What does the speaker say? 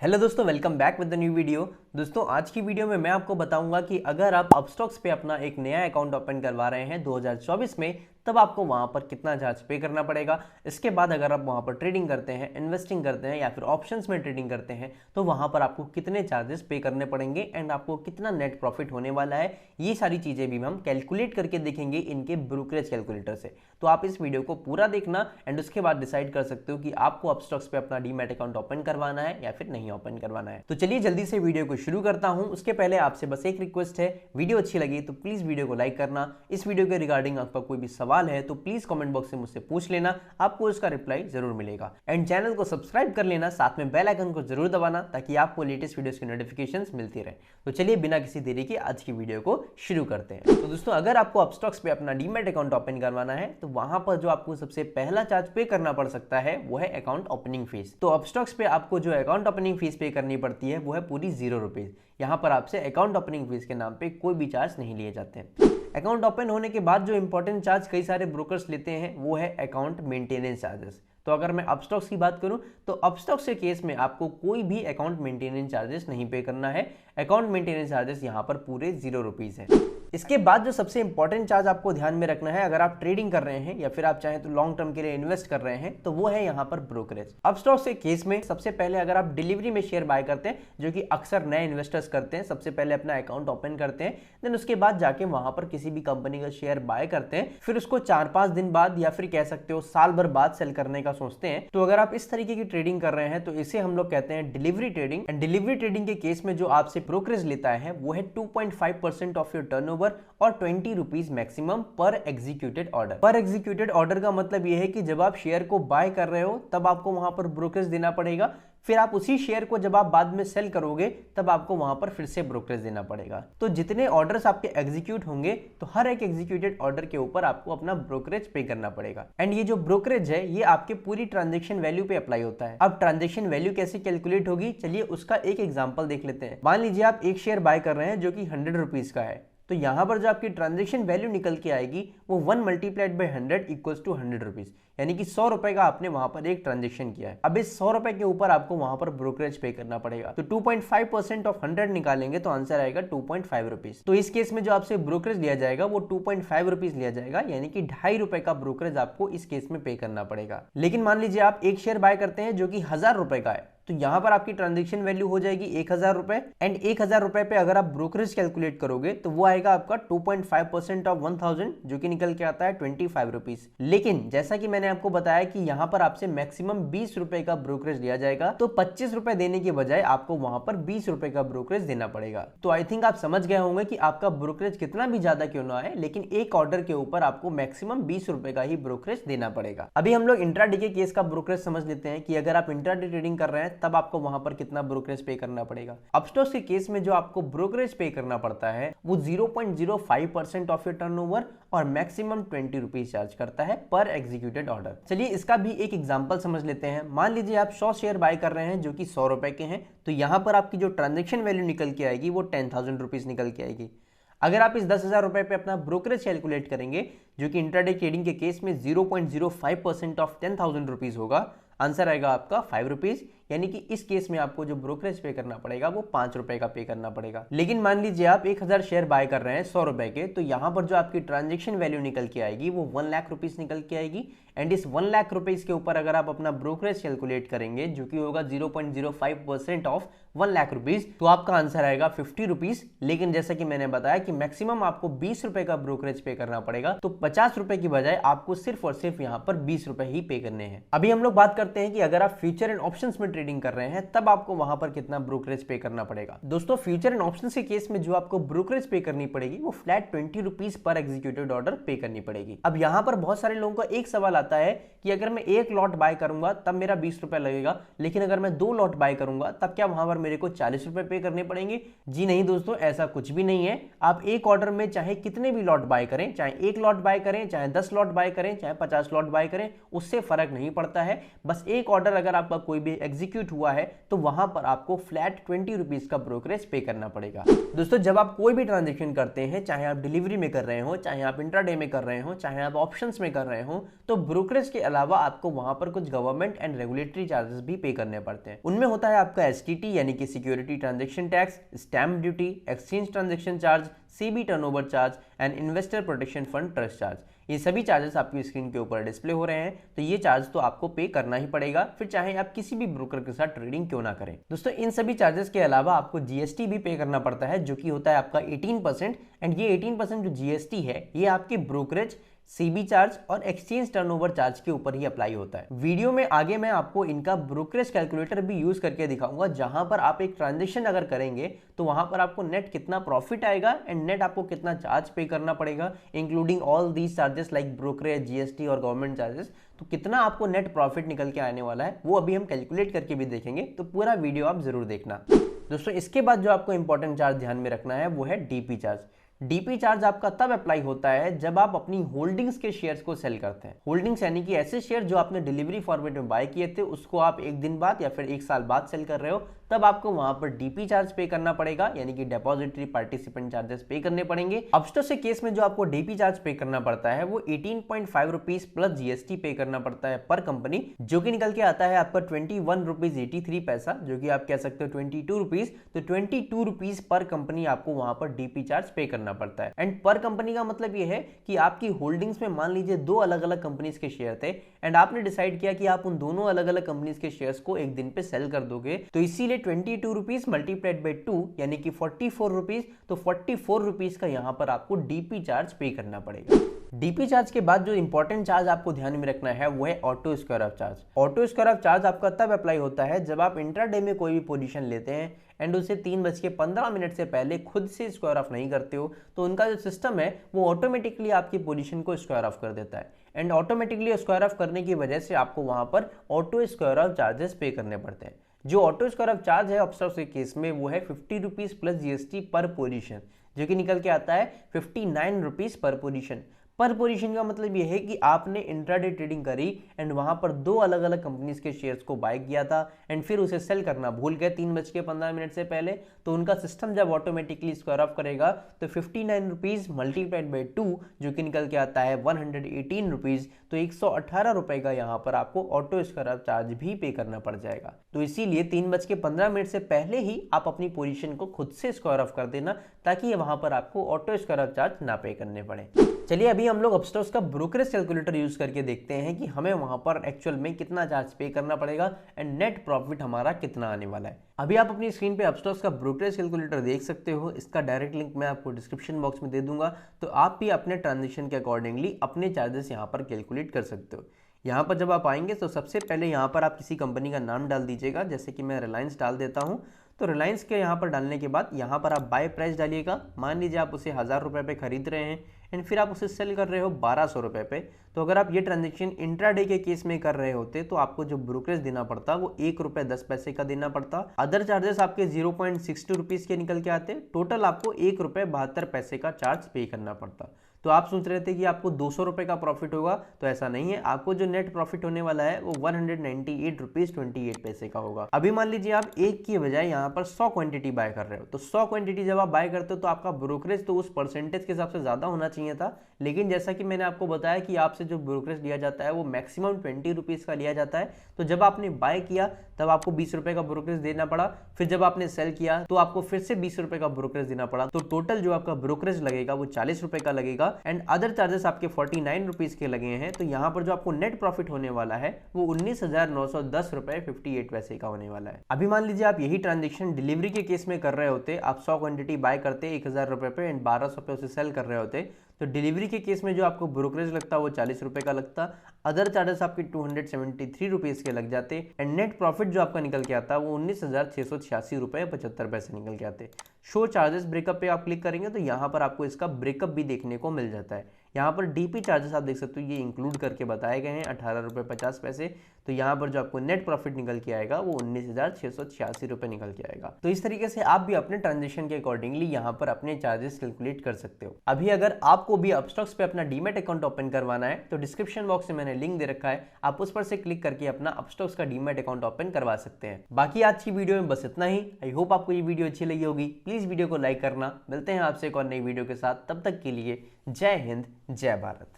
Hello दोस्तों, welcome back with the new video. दोस्तों, आज की वीडियो में मैं आपको बताऊंगा कि अगर आप अपस्टॉक्स पे अपना एक नया अकाउंट ओपन करवा रहे हैं 2024 में, तब आपको वहां पर कितना चार्ज पे करना पड़ेगा। इसके बाद अगर आप वहां पर ट्रेडिंग करते हैं, इन्वेस्टिंग करते हैं या फिर ऑप्शंस में ट्रेडिंग करते हैं, तो वहां पर आपको कितने चार्जेस पे करने पड़ेंगे एंड आपको कितना नेट प्रॉफिट होने वाला है। ये सारी चीजें भी हम कैलकुलेट करके देखेंगे इनके ब्रोकरेज कैलकुलेटर से। तो आप इस वीडियो को पूरा देखना एंड उसके बाद डिसाइड कर सकते हो कि आपको अपस्टॉक्स पे अपना डीमैट अकाउंट ओपन करवाना है या फिर नहीं ओपन करवाना है। तो चलिए जल्दी से वीडियो को शुरू करता हूं। उसके पहले आपसे बस एक रिक्वेस्ट है, वीडियो अच्छी लगी तो प्लीज वीडियो को लाइक करना। इस वीडियो के रिगार्डिंग आपका कोई भी सवाल है तो प्लीज कमेंट बॉक्स से मुझसे पूछ लेना, आपको उसका रिप्लाई जरूर मिलेगा। एंड चैनल को सब्सक्राइब कर लेना, साथ में बेल आइकन को जरूर दबाना ताकि आपको लेटेस्ट वीडियोस की नोटिफिकेशंस मिलती रहे। तो चलिए बिना किसी देरी के आज की वीडियो को शुरू करते हैं। तो दोस्तों, अगर आपको अपस्टॉक्स पे अपना डीमैट अकाउंट ओपन करवाना है तो वहां पर जो आपको सबसे पहला चार्ज पे करना पड़ सकता है वो है अकाउंट ओपनिंग फीस। तो अपस्टॉक्स पे आपको जो अकाउंट ओपनिंग फीस पे करनी पड़ती है वो है पूरी ₹0। यहाँ पर आपसे अकाउंट ओपनिंग फीस के नाम पे कोई भी चार्ज नहीं लिए जाते हैं। अकाउंट ओपन होने के बाद जो इंपॉर्टेंट चार्ज कई सारे ब्रोकर्स लेते हैं वो है अकाउंट मेंटेनेंस चार्जेस। तो अगर मैं अपस्टॉक्स की बात करूं तो अपस्टॉक्स के केस में आपको कोई भी अकाउंट मेंटेनेंस चार्जेस नहीं पे करना है। अकाउंट मेंटेनेंस चार्जेस यहाँ पर पूरे ₹0 है। इसके बाद जो सबसे इंपॉर्टेंट चार्ज आपको ध्यान में रखना है, अगर आप ट्रेडिंग कर रहे हैं या फिर आप चाहें तो लॉन्ग टर्म के लिए इन्वेस्ट कर रहे हैं, तो वो है यहाँ पर ब्रोकरेज। अपस्टॉक्स के केस में सबसे पहले अगर आप डिलीवरी में शेयर बाय करते हैं, जो कि अक्सर नए इन्वेस्टर्स करते हैं, सबसे पहले अपना अकाउंट ओपन करते हैं, देन उसके बाद जाके वहां पर किसी भी कंपनी का शेयर बाय करते हैं, फिर उसको 4-5 दिन बाद या फिर कह सकते हो साल भर बाद सेल करने का सोचते हैं। तो अगर आप इस तरीके की ट्रेडिंग कर रहे हैं तो इसे हम लोग कहते हैं delivery trading. And delivery trading के केस में जो आपसे ब्रोकरेज लेता है वो है 2.5% ऑफ योर टर्नओवर और ₹20 मैक्सिमम पर एग्जीक्यूटेड ऑर्डर। पर एग्जीक्यूटेड ऑर्डर का मतलब यह है कि जब आप शेयर को बाय कर रहे हो तब आपको वहां पर ब्रोकरेज देना पड़ेगा, फिर आप उसी शेयर को जब आप बाद में सेल करोगे तब आपको वहां पर फिर से ब्रोकरेज देना पड़ेगा। तो जितने ऑर्डर्स आपके एग्जीक्यूट होंगे तो हर एक एग्जीक्यूटेड ऑर्डर के ऊपर आपको अपना ब्रोकरेज पे करना पड़ेगा। एंड ये जो ब्रोकरेज है ये आपके पूरी ट्रांजेक्शन वैल्यू पे अप्लाई होता है। अब ट्रांजेक्शन वैल्यू कैसे कैलकुलेट होगी, चलिए उसका एक एग्जाम्पल देख लेते हैं। मान लीजिए आप एक शेयर बाय कर रहे हैं जो कि ₹100 का है, तो यहां पर जो आपकी ट्रांजेक्शन वैल्यू निकल के आएगी वो 1 × 100 = ₹100, यानी कि ₹100 का आपने वहां पर एक ट्रांजेक्शन किया है। अब इस ₹100 के ऊपर आपको वहां पर ब्रोकरेज पे करना पड़ेगा। तो 2.5% ऑफ 100 निकालेंगे तो आंसर आएगा ₹2.5। तो इस केस में जो आपसे ब्रोकरेज लिया जाएगा वो ₹2.5 लिया जाएगा, यानी कि ₹2.5 का ब्रोकरेज आपको इस केस में पे करना पड़ेगा। लेकिन मान लीजिए आप एक शेयर बाय करते हैं जो कि ₹1000 का है, तो यहां पर आपकी ट्रांजेक्शन वैल्यू हो जाएगी ₹1000 एंड ₹1000 पे अगर आप ब्रोकरेज कैलकुलेट करोगे तो वो आएगा आपका 2.5% ऑफ 1000, जो कि निकल के आता है ₹25। लेकिन जैसा कि मैंने आपको बताया कि यहां पर आपसे मैक्सिमम ₹20 का ब्रोकरेज लिया जाएगा, तो ₹25 देने के बजाय आपको वहां पर ₹20 का ब्रोकरेज देना पड़ेगा। तो आई थिंक आप समझ गए होंगे कि आपका ब्रोकरेज कितना भी ज्यादा क्यों ना आए, लेकिन एक ऑर्डर के ऊपर आपको मैक्सिमम ₹20 का ही ब्रोकरेज देना पड़ेगा। अभी हम लोग इंट्राडे के केस का ब्रोकरेज समझ लेते हैं कि अगर आप इंट्राडे ट्रेडिंग कर रहे हैं तब आपको वहां पर कितना ब्रोकरेज पे करना पड़ेगा। अपस्टॉक्स के केस में जो आपको ब्रोकरेज पे करना पड़ता है वो 0.05% ऑफ योर टर्नओवर और मैक्सिमम ₹20 चार्ज करता है पर एग्जीक्यूटेड ऑर्डर। चलिए इसका भी एक एग्जांपल समझ लेते हैं। मान लीजिए आप 100 शेयर बाय कर रहे हैं जो कि ₹100 के हैं, तो यहां पर आपकी जो ट्रांजेक्शन वैल्यू निकल के आएगी वो ₹10,000 निकल के आएगी। अगर आप इस ₹10,000 पे अपना ब्रोकरेज कैलकुलेट करेंगे, जो कि इंट्राडे ट्रेडिंग के केस में 0.05% ऑफ ₹10,000 होगा, आंसर आएगा आपका ₹5, यानी कि इस केस में आपको जो ब्रोकरेज पे करना पड़ेगा वो ₹5 का पे करना पड़ेगा। लेकिन मान लीजिए आप 1000 शेयर बाय कर रहे हैं ₹100 के, तो यहां पर जो आपकी ट्रांजेक्शन वैल्यू निकल के आएगी वो ₹1,00,000 निकल के आएगी। एंड इस ₹1,00,000 के ऊपर अगर आप अपना ब्रोकरेज कैलकुलेट करेंगे, जो कि होगा 0.05% ऑफ ₹1,00,000, तो आपका आंसर आएगा ₹50। लेकिन जैसा कि मैंने बताया कि मैक्सिमम आपको ₹20 का ब्रोकरेज पे करना पड़ेगा, तो ₹50 की बजाय आपको सिर्फ और सिर्फ यहाँ पर ₹20 ही पे करने हैं। अभी हम लोग बात करते हैं कि अगर आप फ्यूचर एंड ऑप्शंस में ट्रेडिंग कर रहे हैं तब आपको वहां पर कितना ब्रोकरेज पे करना पड़ेगा। दोस्तों, फ्यूचर एंड ऑप्शंस के केस में जो आपको ब्रोकरेज पे करनी पड़ेगी वो फ्लैट ₹20 पर एग्जीक्यूटेड ऑर्डर पे करनी पड़ेगी। अब यहां पर बहुत सारे लोगों का एक सवाल आता है कि अगर मैं एक लॉट बाय करूंगा तब मेरा ₹20 लगेगा, लेकिन अगर मैं 2 लॉट बाय करूंगा तब क्या वहां पर मेरे को ₹40 पे करने पड़ेंगे? जी नहीं दोस्तों, ऐसा कुछ भी नहीं है। आप एक ऑर्डर में चाहे कितने भी लॉट बाय करें, चाहे 1 लॉट बाय करें, चाहे 10 लॉट बाय करें, चाहे 50 लॉट बाय करें, उससे फर्क नहीं पड़ता है। बस एक ऑर्डर अगर आपका कोई भी एग्जीक्यूट एग्जीक्यूट हुआ है तो वहां पर आपको फ्लैट 20 रुपीज का ब्रोकरेज पे करना पड़ेगा। दोस्तों जब आप कोई भी ट्रांजेक्शन करते हैं, चाहे आप डिलीवरी में कर रहे हो, चाहे आप इंट्राडे में कर रहे हो, चाहे आप ऑप्शंस में कर रहे हो, तो ब्रोकरेज के अलावा आपको वहां पर कुछ गवर्नमेंट एंड रेगुलेटरी चार्जेस भी पे करने पड़ते हैं। उनमें होता है आपका एसटीटी यानी कि security transaction tax, stamp duty, exchange transaction charge, CB turnover charge and investor protection fund trust charge. ये सभी चार्जेस आपकी स्क्रीन के ऊपर डिस्प्ले हो रहे हैं, तो ये चार्ज तो आपको पे करना ही पड़ेगा, फिर चाहे आप किसी भी ब्रोकर के साथ ट्रेडिंग क्यों ना करें। दोस्तों इन सभी चार्जेस के अलावा आपको जीएसटी भी पे करना पड़ता है, जो कि होता है आपका 18%। एंड ये 18% जो जीएसटी है ये आपके ब्रोकरेज, सीबी चार्ज और एक्सचेंज टर्नओवर चार्ज के ऊपर ही अप्लाई होता है। वीडियो में आगे मैं आपको इनका ब्रोकरेज कैलकुलेटर भी यूज करके दिखाऊंगा, जहां पर आप एक ट्रांजेक्शन अगर करेंगे तो वहां पर आपको नेट कितना प्रॉफिट आएगा एंड नेट आपको कितना चार्ज पे करना पड़ेगा, including all these charges like brokerage, GST और गवर्नमेंट चार्जेस। तो कितना आपको नेट प्रॉफिट निकल के आने वाला है वो अभी हम कैलकुलेट करके भी देखेंगे, तो पूरा वीडियो आप जरूर देखना। दोस्तों इसके बाद जो आपको इंपॉर्टेंट चार्ज ध्यान में रखना है वो है डीपी चार्ज। डीपी चार्ज आपका तब अप्लाई होता है जब आप अपनी होल्डिंग्स के शेयर्स को सेल करते हैं। होल्डिंग्स यानी कि ऐसे शेयर जो आपने डिलीवरी फॉर्मेट में बाय किए थे, उसको आप एक दिन बाद या फिर एक साल बाद सेल कर रहे हो, तब आपको वहां पर डीपी चार्ज पे करना पड़ेगा, यानी कि डिपॉजिटरी पार्टिसिपेंट चार्जेस पे करने पड़ेंगे। अपस्टॉक्स के केस में जो आपको डीपी चार्ज पे करना पड़ता है वो 18.5 रुपीज प्लस जीएसटी पे करना पड़ता है पर कंपनी, जो कि निकल के आता है आपका 21 रुपीज 83 पैसा, जो कि आप कह सकते हो 22 रुपीज। तो 22 रुपीज पर कंपनी आपको वहां पर डीपी चार्ज पे करना पड़ता है। एंड पर कंपनी का मतलब ये है कि आपकी होल्डिंग्स में मान लीजिए दो अलग अलग कंपनीज के शेयर थे एंड आपने डिसाइड किया कि आप उन दोनों अलग अलग कंपनीज के शेयर्स को एक दिन पे सेल कर दोगे, तो इसीलिए 22 रुपीज मल्टीप्लाइड बाई 2 यानी कि 44 रुपीज। तो 44 रुपीज का यहां पर आपको डीपी चार्ज पे करना पड़ेगा। डीपी चार्ज के बाद जो इंपॉर्टेंट चार्ज आपको ध्यान में रखना है वो है auto square of charge. Auto square of charge आपका तब अप्लाई होता है जब आप इंट्राडे में कोई भी पोजीशन लेते हैं एंड उसे 3:15 से पहले खुद से स्क्वायर ऑफ नहीं करते हो, तो उनका जो सिस्टम है वो ऑटोमेटिकली आपकी पोजीशन को स्क्वायर ऑफ कर देता है। एंड ऑटोमेटिकली स्क्वायर ऑफ करने की वजह से आपको वहां पर ऑटो स्क्वायर ऑफ चार्जेस पे करने पड़ते हैं। जो ऑटो स्क्वायर ऑफ चार्ज है अपस्टॉक्स के केस में वो है 50 रुपीज प्लस जीएसटी पर पोजीशन, जो कि निकल के आता है 59 रुपीज पर पोजीशन। पर पोजीशन का मतलब यह है कि आपने इंट्राडे ट्रेडिंग करी एंड वहां पर दो अलग अलग कंपनीज के शेयर्स को बाय किया था एंड फिर उसे सेल करना भूल गए 3:15 से पहले, तो उनका सिस्टम जब ऑटोमेटिकली स्क्वायर ऑफ करेगा तो 59 रुपीज मल्टीप्लाइड बाई 2 जो कि निकल के आता है 118 रुपीज। तो 118 रुपए का यहाँ पर आपको ऑटो स्क्वायर ऑफ चार्ज भी पे करना पड़ जाएगा। तो इसीलिए 3:15 से पहले ही आप अपनी पोजीशन को खुद से स्क्वायर ऑफ कर देना, ताकि वहां पर आपको ऑटो स्क्वायर ऑफ चार्ज ना पे करने पड़े। चलिए अभी हम लोग अपस्टॉक्स का ब्रोकरेज कैलकुलेटर यूज करके देखते हैं कि हमें वहां पर एक्चुअल में कितना चार्ज पे करना पड़ेगा एंड नेट प्रॉफिट हमारा कितना आने वाला है। अभी आप अपनी स्क्रीन पे अपस्टॉक्स का ब्रोकरेज कैलकुलेटर देख सकते हो, इसका डायरेक्ट लिंक मैं आपको डिस्क्रिप्शन बॉक्स में दे दूंगा, तो आप भी अपने ट्रांजेक्शन के अकॉर्डिंगली अपने चार्जेस यहाँ पर कैलकुलेट कर सकते हो। यहाँ पर जब आप आएंगे तो सबसे पहले यहाँ पर आप किसी कंपनी का नाम डाल दीजिएगा, जैसे कि मैं रिलायंस डाल देता हूँ। तो रिलायंस के यहाँ पर डालने के बाद यहाँ पर आप बाय प्राइस डालिएगा। मान लीजिए आप उसे 1000 रुपये पे खरीद रहे हैं एंड फिर आप उसे सेल कर रहे हो 1200 रुपये पे। तो अगर आप ये ट्रांजेक्शन इंट्राडे के केस में कर रहे होते तो आपको जो ब्रोकरेज देना पड़ता वो 1 रुपये 10 पैसे का देना पड़ता। अदर चार्जेस आपके 0.62 रुपीज के निकल के आते, टोटल आपको 1 रुपये 72 पैसे का चार्ज पे करना पड़ता। तो आप सोच रहे थे कि आपको 200 रुपये का प्रॉफिट होगा, तो ऐसा नहीं है। आपको जो नेट प्रॉफिट होने वाला है वो 198 रुपीज 28 पैसे का होगा। अभी मान लीजिए आप एक की बजाय यहाँ पर 100 क्वांटिटी बाय कर रहे हो, तो 100 क्वांटिटी जब आप बाय करते हो तो आपका ब्रोकरेज तो उस परसेंटेज के हिसाब से ज्यादा होना चाहिए था, लेकिन जैसा कि मैंने आपको बताया कि आपसे जो ब्रोकरेज लिया जाता है वो मैक्सिमम 20 रुपीज का लिया जाता है। तो जब आपने बाय किया तब आपको 20 रुपए का ब्रोकरेज देना पड़ा, फिर जब आपने सेल किया तो आपको फिर से 20 रुपए का ब्रोकरेज देना पड़ा। तो टोटल जो आपका ब्रोकरेज लगेगा वो 40 रुपए का लगेगा एंड अदर चार्जेस आपके 49 रुपीज के लगे हैं। तो यहाँ पर जो आपको नेट प्रॉफिट होने वाला है वो 19,910 रुपए 58 पैसे का होने वाला है। अभी मान लीजिए आप यही ट्रांजेक्शन डिलीवरी के केस में कर रहे होते, आप 100 क्वांटिटी बाय करते 1000 रुपए पे एंड 1200 पे उसे सेल कर रहे होते, तो डिलीवरी के केस में जो आपको ब्रोकरेज लगता वो 40 रुपए का लगता, अदर चार्जेस आपके 273 रुपीज के लग जाते एंड नेट प्रॉफिट जो आपका निकल के आता वो 19,686 रुपए 75 पैसे निकल के आते। शो चार्जेस ब्रेकअप पे आप क्लिक करेंगे तो यहाँ पर आपको इसका ब्रेकअप भी देखने को मिल जाता है। यहाँ पर डीपी चार्जेस आप देख सकते हो ये इंक्लूड करके बताए गए हैं 18 रुपये 50 पैसे। तो यहाँ पर जो आपको नेट प्रॉफिट निकल के आएगा वो 19,686 रुपये निकल के आएगा। तो इस तरीके से आप भी अपने ट्रांजेक्शन के अकॉर्डिंगली यहाँ पर अपने चार्जेस कैलकुलेट कर सकते हो। अभी अगर आपको भी अपस्टॉक्स पे अपना डीमैट अकाउंट ओपन करवाना है तो डिस्क्रिप्शन बॉक्स में मैंने लिंक दे रखा है, आप उस पर से क्लिक करके अपना अपस्टॉक्स का डीमैट अकाउंट ओपन करवा सकते हैं। बाकी आज की वीडियो में बस इतना ही। आई होप आपको ये वीडियो अच्छी लगी होगी। प्लीज वीडियो को लाइक करना। मिलते हैं आपसे एक और नई वीडियो के साथ, तब तक के लिए जय हिंद जय भारत।